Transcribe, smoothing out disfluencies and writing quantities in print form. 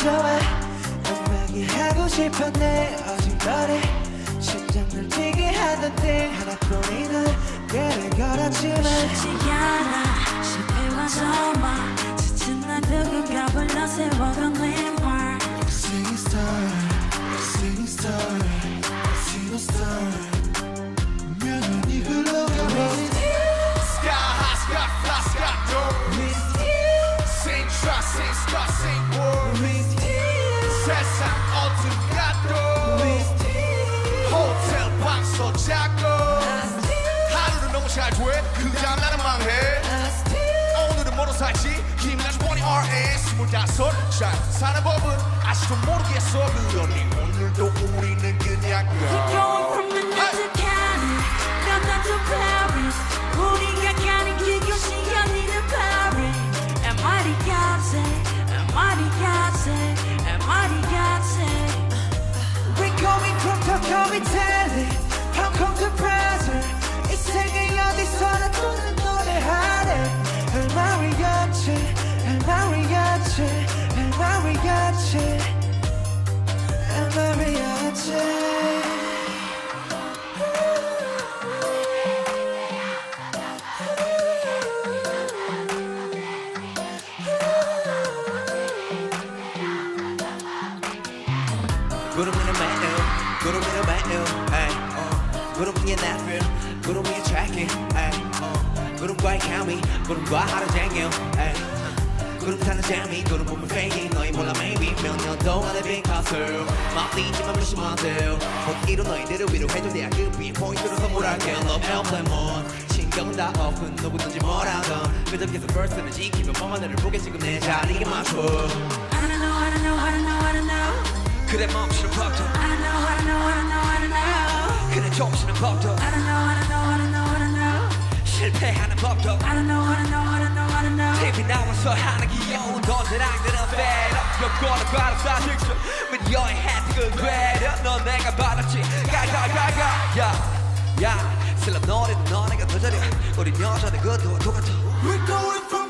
좋아 음악이 하고 싶었네 어지러리 심장을 뛰게 하던 띵 하나뿐이던 깨를 걸었지만 쉽지 않아 실패와 절망 지친 날 누군가 불러 세워간 랜드마크 Singing star, singing star, singing star 명연히 흘러가 With you Sky high, sky fly, sky door With you Sing try, sing star, sing word With you 세상 어둠 가도 With you 호텔 방소 작고 하루는 너무 잘 돼, 그 다음 나는 망해 오늘은 뭐로 살지 힘나지 보니 RS 25 잘 사는 법은 아직도 모르겠어 그러니 오늘도 우리는 그냥 We're going from Manila to Cali London to Paris 우리가 가는 길 교시 아니는 Paris MID까지 MID까지 MID까지 We're going from Tokyo, Italy, Hong Kong to Brazil 이 세계 어디서나 또는 노래하네 El mariachi, el mariachi, el mariachi, el mariachi 구름이는 매일 구름이는 매일 구름이의 나를 구름이의 tracking 구름과의 케미 구름과 하루 종일 구름 타는 재미 구름 보면 fake 너희 몰라 maybe 몇 년 동안의 빈 컷을 막 뛰지만 몇십 만들 못 이룬 너희들을 위로해줘 내가 그 위에 포인트로 선물할게 Love airplane moon 신경은 다 open 누구든지 뭐라던 그저께서 verse를 지키면 멍한 너를 보게 지금 내 자리에 맞춰 I don't know, I don't know, I don't know, I don't know 그래 멈추는 법도 I don't know, I don't know, I don't know, I don't know 그래 좁히는 법도 I don't know, I don't know, I don't know, I don't know 실패하는 법도 I don't know, I don't know, I don't know, I don't know TV 나와서 하는 귀여운 don지랑들은 fed up 여권을 바로 사직수 with your head 그 괴려 넌 내가 받았지 가가가가 야 슬럼 노래는 너네가 더 잘해 우린 여자들 그것도 똑같아 We're going from